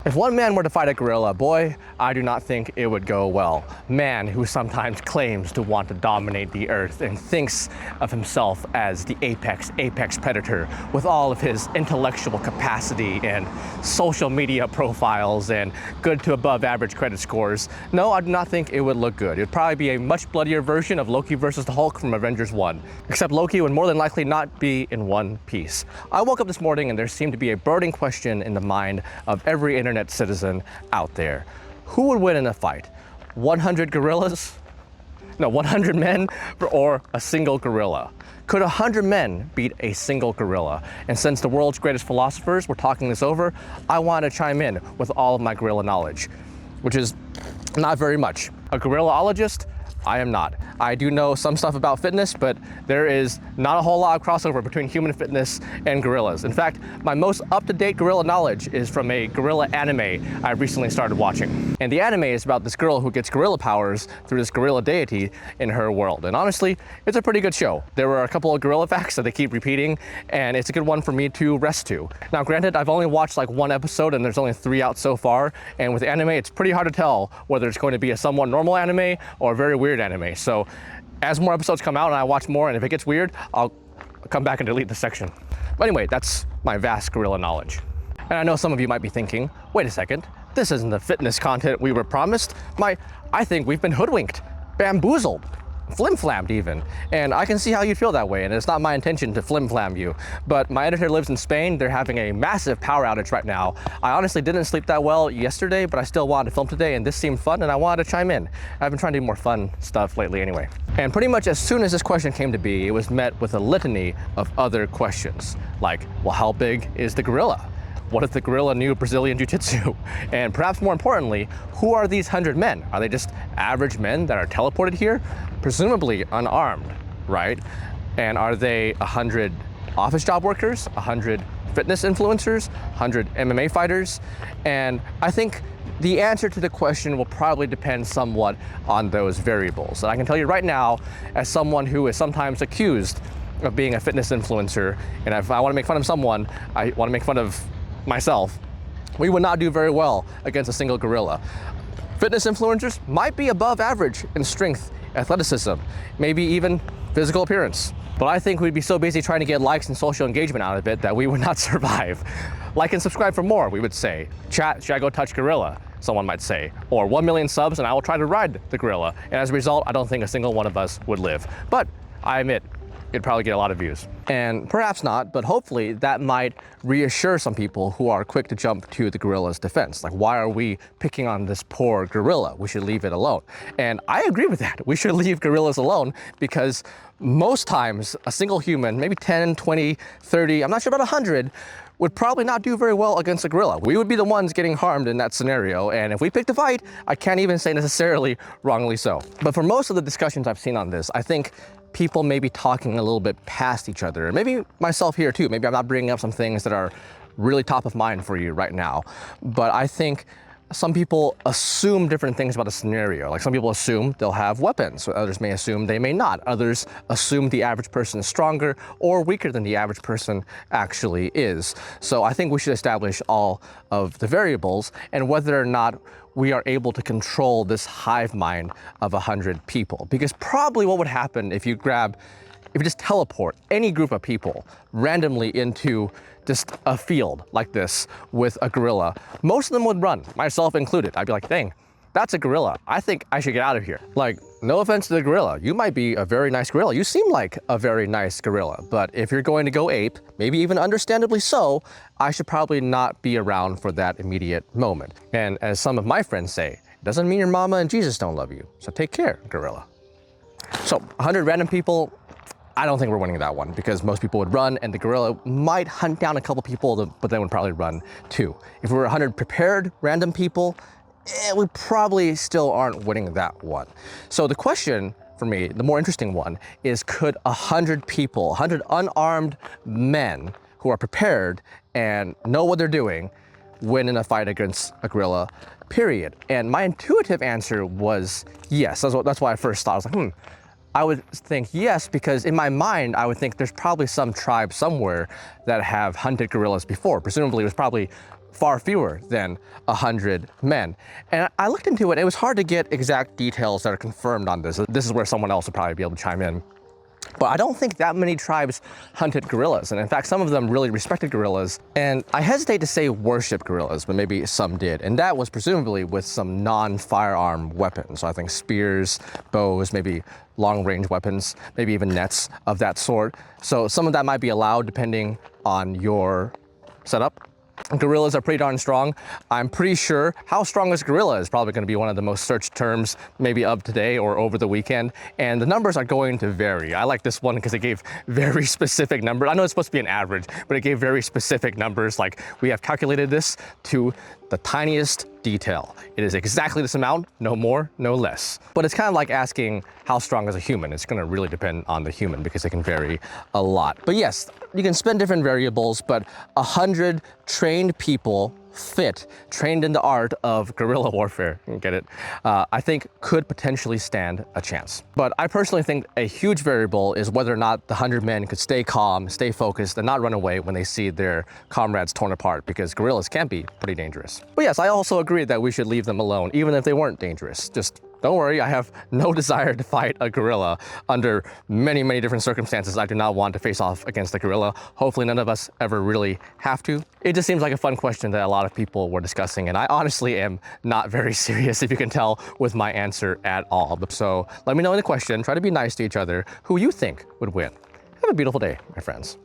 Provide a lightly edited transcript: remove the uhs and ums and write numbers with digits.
If one man were to fight a gorilla, boy, I do not think it would go well. Man who sometimes claims to want to dominate the earth and thinks of himself as the apex predator with all of his intellectual capacity and social media profiles and good to above average credit scores. No, I do not think it would look good. It would probably be a much bloodier version of Loki versus the Hulk from Avengers 1. Except Loki would more than likely not be in one piece. I woke up this morning and there seemed to be a burning question in the mind of every internet citizen out there. Who would win in a fight? 100 gorillas? No, 100 men or a single gorilla? Could 100 men beat a single gorilla? And since the world's greatest philosophers were talking this over, I want to chime in with all of my gorilla knowledge, which is not very much. A gorillaologist? I am not. I do know some stuff about fitness, but there is not a whole lot of crossover between human fitness and gorillas. In fact, my most up-to-date gorilla knowledge is from a gorilla anime I recently started watching. And the anime is about this girl who gets gorilla powers through this gorilla deity in her world. And honestly, it's a pretty good show. There were a couple of gorilla facts that they keep repeating, and it's a good one for me to rest to. Now, granted, I've only watched like one episode and there's only 3 out so far. And with anime, it's pretty hard to tell whether it's going to be a somewhat normal anime or a very weird anime. So as more episodes come out and I watch more, and if it gets weird, I'll come back and delete the section. But anyway, that's my vast gorilla knowledge. And I know some of you might be thinking, wait a second, this isn't the fitness content we were promised. I think we've been hoodwinked, bamboozled, flim-flammed even. And I can see how you'd feel that way, and it's not my intention to flim-flam you. But my editor lives in Spain. They're having a massive power outage right now. I honestly didn't sleep that well yesterday, but I still wanted to film today, and this seemed fun, and I wanted to chime in. I've been trying to do more fun stuff lately anyway. And pretty much as soon as this question came to be, it was met with a litany of other questions. Like, well, how big is the gorilla? What if the gorilla knew Brazilian Jiu-Jitsu? And perhaps more importantly, who are these 100 men? Are they just average men that are teleported here? Presumably unarmed, right? And are they 100 office job workers, 100 fitness influencers, 100 MMA fighters? And I think the answer to the question will probably depend somewhat on those variables. And I can tell you right now, as someone who is sometimes accused of being a fitness influencer, and if I want to make fun of someone, I want to make fun of myself, we would not do very well against a single gorilla. Fitness influencers might be above average in strength, athleticism, maybe even physical appearance. But I think we'd be so busy trying to get likes and social engagement out of it that we would not survive. Like and subscribe for more, we would say. Chat, should I go touch gorilla? Someone might say. Or 1 million subs and I will try to ride the gorilla. And as a result, I don't think a single one of us would live. But I admit, it'd probably get a lot of views. And perhaps not, but hopefully that might reassure some people who are quick to jump to the gorilla's defense. Like, why are we picking on this poor gorilla? We should leave it alone. And I agree with that. We should leave gorillas alone because most times a single human, maybe 10, 20, 30, I'm not sure about 100, would probably not do very well against a gorilla. We would be the ones getting harmed in that scenario. And if we picked a fight, I can't even say necessarily wrongly so. But for most of the discussions I've seen on this, I think people may be talking a little bit past each other. Maybe myself here too. Maybe I'm not bringing up some things that are really top of mind for you right now. But I think some people assume different things about a scenario. Like some people assume they'll have weapons, so others may assume they may not. Others assume the average person is stronger or weaker than the average person actually is. So I think we should establish all of the variables and whether or not we are able to control this hive mind of 100 people. Because probably what would happen if you just teleport any group of people randomly into just a field like this with a gorilla, most of them would run, myself included. I'd be like, dang, that's a gorilla. I think I should get out of here. Like, no offense to the gorilla. You might be a very nice gorilla. You seem like a very nice gorilla. But if you're going to go ape, maybe even understandably so, I should probably not be around for that immediate moment. And as some of my friends say, it doesn't mean your mama and Jesus don't love you. So take care, gorilla. So 100 random people, I don't think we're winning that one because most people would run and the gorilla might hunt down a couple people, but then would probably run too. If we were 100 prepared random people, we probably still aren't winning that one. So the question for me, the more interesting one, is could 100 people, 100 unarmed men who are prepared and know what they're doing, win in a fight against a gorilla, period? And my intuitive answer was yes. That's why I first thought. I was like, I would think yes, because in my mind, I would think there's probably some tribe somewhere that have hunted gorillas before. Presumably it was probably far fewer than 100 men. And I looked into it. It was hard to get exact details that are confirmed on this. This is where someone else would probably be able to chime in. But I don't think that many tribes hunted gorillas. And in fact, some of them really respected gorillas. And I hesitate to say worship gorillas, but maybe some did. And that was presumably with some non-firearm weapons. So I think spears, bows, maybe long-range weapons, maybe even nets of that sort. So some of that might be allowed depending on your setup. Gorillas are pretty darn strong. I'm pretty sure how strong is a gorilla is probably going to be one of the most searched terms maybe of today or over the weekend. And the numbers are going to vary. I like this one because it gave very specific numbers. I know it's supposed to be an average, but it gave very specific numbers. Like we have calculated this to the tiniest detail. It is exactly this amount, no more, no less. But it's kind of like asking how strong is a human. It's going to really depend on the human because it can vary a lot. But yes, you can spend different variables, but 100 trained people trained in the art of guerrilla warfare, you get it, I think could potentially stand a chance. But I personally think a huge variable is whether or not the 100 men could stay calm, stay focused, and not run away when they see their comrades torn apart, because guerrillas can be pretty dangerous. But yes, I also agree that we should leave them alone, even if they weren't dangerous. Just don't worry, I have no desire to fight a gorilla under many, many different circumstances. I do not want to face off against a gorilla. Hopefully none of us ever really have to. It just seems like a fun question that a lot of people were discussing, and I honestly am not very serious, if you can tell, with my answer at all. So let me know in the question, try to be nice to each other, who you think would win. Have a beautiful day, my friends.